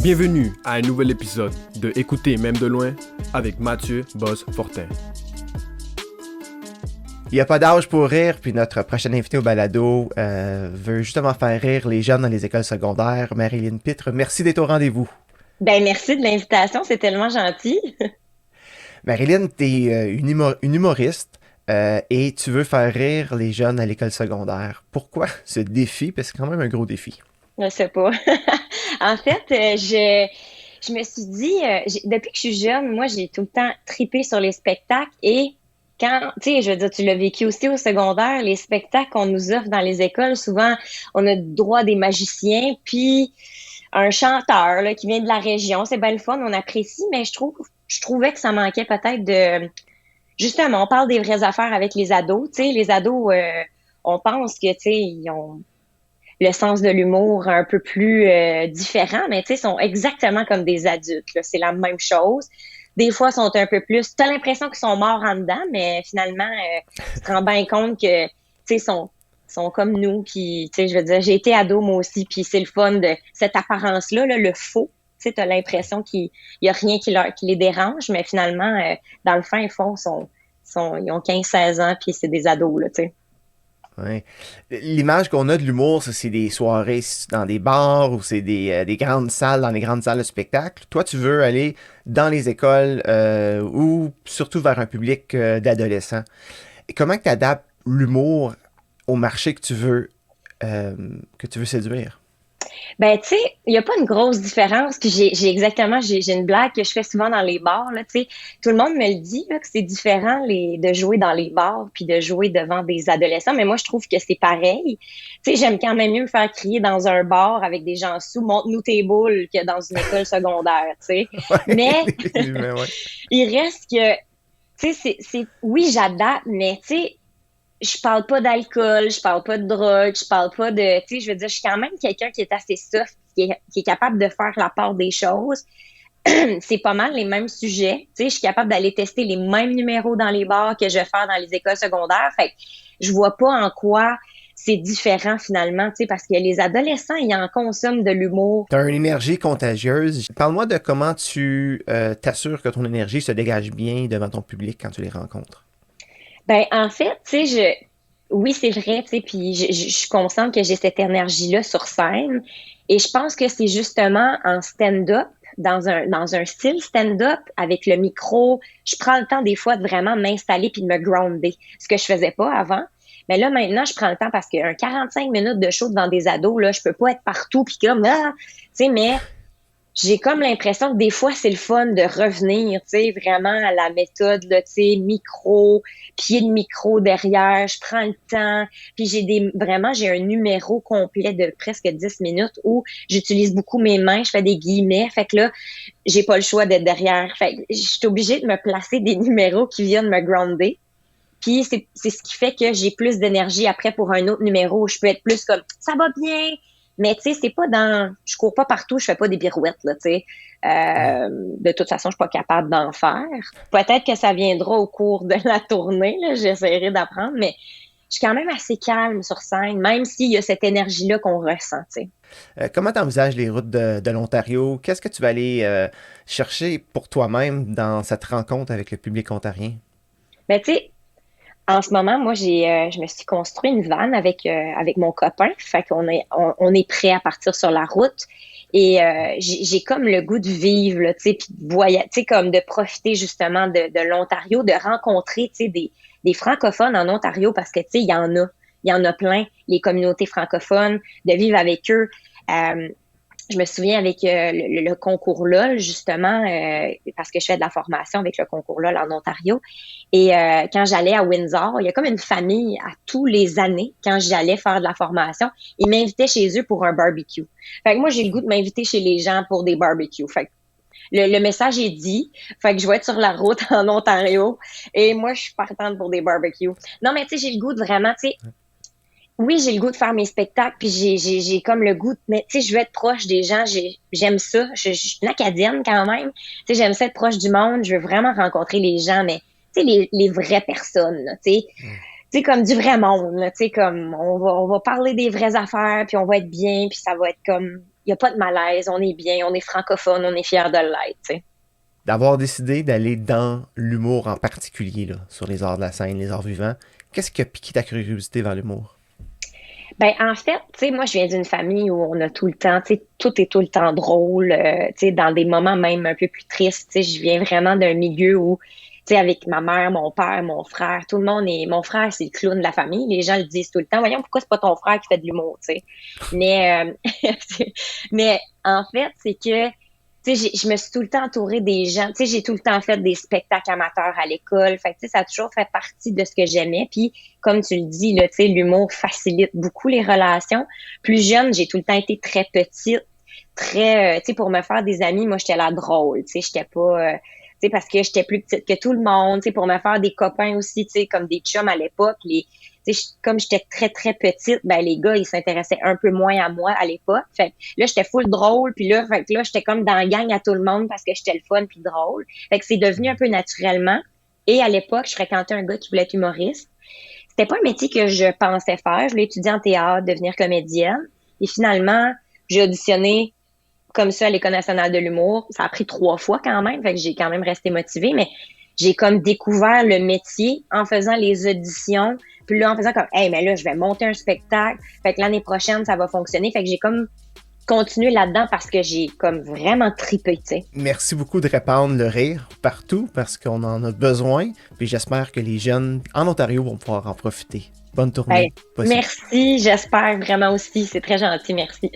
Bienvenue à un nouvel épisode de Écouter même de loin avec Mathieu Boss-Fortin. Il n'y a pas d'âge pour rire, puis notre prochaine invitée au balado veut justement faire rire les jeunes dans les écoles secondaires. Marilyn Pitre, merci d'être au rendez-vous. Ben merci de l'invitation, c'est tellement gentil. Marilyn, tu es une humoriste et tu veux faire rire les jeunes à l'école secondaire. Pourquoi ce défi? Parce que c'est quand même un gros défi. Je sais pas. En fait, je me suis dit, depuis que je suis jeune, moi, j'ai tout le temps tripé sur les spectacles et quand, tu sais, je veux dire, tu l'as vécu aussi au secondaire, les spectacles qu'on nous offre dans les écoles, souvent, on a droit à des magiciens, puis un chanteur là, qui vient de la région. C'est bien le fun, on apprécie, mais je trouvais que ça manquait peut-être de... Justement, on parle des vraies affaires avec les ados. Tu sais, les ados, on pense que, tu sais, ils ont le sens de l'humour un peu plus différent, mais tu sais, sont exactement comme des adultes, là. C'est la même chose. Des fois, ils sont un peu plus... T'as l'impression qu'ils sont morts en dedans, mais finalement, tu te rends bien compte que, tu sais, sont comme nous. Puis, tu sais, je veux dire, j'ai été ado, moi aussi, puis c'est le fun de cette apparence-là, là, le faux. Tu sais, t'as l'impression qu'il y a rien qui les dérange, mais finalement, dans le fin fond, ils ont 15-16 ans, puis c'est des ados, là, tu sais. Ouais. L'image qu'on a de l'humour, c'est des soirées dans des bars ou c'est des grandes salles, dans les grandes salles de spectacle. Toi, tu veux aller dans les écoles ou surtout vers un public d'adolescents. Et comment tu adaptes l'humour au marché que tu veux séduire? Ben, tu sais, il y a pas une grosse différence. Puis j'ai une blague que je fais souvent dans les bars, là, tu sais. Tout le monde me le dit, là, que c'est différent de jouer dans les bars puis de jouer devant des adolescents. Mais moi, je trouve que c'est pareil. Tu sais, j'aime quand même mieux me faire crier dans un bar avec des gens sous, montre-nous tes boules, que dans une école secondaire, tu sais. Ouais, Mais, ouais. il reste que, tu sais, oui, j'adapte, mais tu sais, je parle pas d'alcool, je parle pas de drogue, je parle pas de, tu sais, je veux dire, je suis quand même quelqu'un qui est assez soft, qui est capable de faire la part des choses. C'est pas mal les mêmes sujets, tu sais, je suis capable d'aller tester les mêmes numéros dans les bars que je vais faire dans les écoles secondaires. Fait que je vois pas en quoi c'est différent finalement, tu sais, parce que les adolescents, ils en consomment de l'humour. Tu as une énergie contagieuse. Parle-moi de comment tu t'assures que ton énergie se dégage bien devant ton public quand tu les rencontres. Ben, en fait, tu sais, oui, c'est vrai, tu sais, puis je suis consciente que j'ai cette énergie-là sur scène. Et je pense que c'est justement en stand-up, dans un style stand-up, avec le micro, je prends le temps des fois de vraiment m'installer puis de me grounder, ce que je faisais pas avant. Mais là, maintenant, je prends le temps parce qu'un 45 minutes de show devant des ados, là, je peux pas être partout puis comme, tu sais, mais j'ai comme l'impression que des fois, c'est le fun de revenir, tu sais, vraiment à la méthode, là, tu sais, micro, pied de micro derrière, je prends le temps, puis j'ai un numéro complet de presque 10 minutes où j'utilise beaucoup mes mains, je fais des guillemets, fait que là, j'ai pas le choix d'être derrière. Fait que je suis obligée de me placer des numéros qui viennent me grounder. Puis c'est ce qui fait que j'ai plus d'énergie après pour un autre numéro. Je peux être plus comme ça va bien, mais tu sais c'est pas je cours pas partout, je fais pas des pirouettes là, tu sais. De toute façon, je suis pas capable d'en faire. Peut-être que ça viendra au cours de la tournée là, j'essaierai d'apprendre, mais je suis quand même assez calme sur scène, même s'il y a cette énergie là qu'on ressent, tu sais. Comment tu envisages les routes de l'Ontario? Qu'est-ce que tu vas aller chercher pour toi-même dans cette rencontre avec le public ontarien? Ben tu sais, en ce moment, moi, je me suis construit une van avec mon copain. Fait on est prêt à partir sur la route. Et j'ai comme le goût de vivre, là, tu sais, puis de voyager, tu sais, comme de profiter justement de l'Ontario, de rencontrer, tu sais, des francophones en Ontario parce que, tu sais, il y en a plein, les communautés francophones, de vivre avec eux. Je me souviens avec le concours LOL, justement, parce que je fais de la formation avec le concours LOL en Ontario. Et quand j'allais à Windsor, il y a comme une famille à tous les années, quand j'allais faire de la formation, ils m'invitaient chez eux pour un barbecue. Fait que moi, j'ai le goût de m'inviter chez les gens pour des barbecues. Fait que le message est dit. Fait que je vais être sur la route en Ontario. Et moi, je suis partante pour des barbecues. Non, mais tu sais, j'ai le goût de vraiment, tu sais, oui, j'ai le goût de faire mes spectacles, puis j'ai comme le goût, mais tu sais, je veux être proche des gens, j'aime ça, je suis une acadienne quand même, tu sais, j'aime ça être proche du monde, je veux vraiment rencontrer les gens, mais tu sais, les vraies personnes, là, tu sais, tu sais, comme du vrai monde, là, tu sais, comme on va parler des vraies affaires, puis on va être bien, puis ça va être comme, il n'y a pas de malaise, on est bien, on est francophone, on est fiers de l'être, tu sais. D'avoir décidé d'aller dans l'humour en particulier, là, sur les arts de la scène, les arts vivants, qu'est-ce qui a piqué ta curiosité vers l'humour? Ben, en fait, tu sais, moi, je viens d'une famille où on a tout le temps, tu sais, tout est tout le temps drôle, tu sais, dans des moments même un peu plus tristes, tu sais, je viens vraiment d'un milieu où, tu sais, avec ma mère, mon père, mon frère, tout le monde est, mon frère, c'est le clown de la famille, les gens le disent tout le temps, voyons, pourquoi c'est pas ton frère qui fait de l'humour, tu sais. Mais, mais en fait, c'est que, tu sais, je me suis tout le temps entourée des gens. Tu sais, j'ai tout le temps fait des spectacles amateurs à l'école. Fait que, tu sais, ça a toujours fait partie de ce que j'aimais. Puis, comme tu le dis, là, tu sais, l'humour facilite beaucoup les relations. Plus jeune, j'ai tout le temps été très petite, très, tu sais, pour me faire des amis, moi, j'étais la drôle. Tu sais, j'étais pas, tu sais, parce que j'étais plus petite que tout le monde. Tu sais, pour me faire des copains aussi, tu sais, comme des chums à l'époque, tu sais, comme j'étais très, très petite, ben les gars, ils s'intéressaient un peu moins à moi à l'époque. Fait que là, j'étais full drôle, puis là, fait que là, j'étais comme dans la gang à tout le monde parce que j'étais le fun puis drôle. Fait que c'est devenu un peu naturellement. Et à l'époque, je fréquentais un gars qui voulait être humoriste. C'était pas un métier que je pensais faire. Je voulais étudier en théâtre, devenir comédienne. Et finalement, j'ai auditionné comme ça à l'École nationale de l'humour. Ça a pris 3 fois quand même, fait que j'ai quand même resté motivée, mais j'ai comme découvert le métier en faisant les auditions, puis là en faisant comme, hey, mais là, je vais monter un spectacle, fait que l'année prochaine, ça va fonctionner. Fait que j'ai comme continué là-dedans parce que j'ai comme vraiment tripé, tu sais. Merci beaucoup de répandre le rire partout parce qu'on en a besoin. Puis j'espère que les jeunes en Ontario vont pouvoir en profiter. Bonne tournée. Hey, merci, j'espère vraiment aussi. C'est très gentil, merci.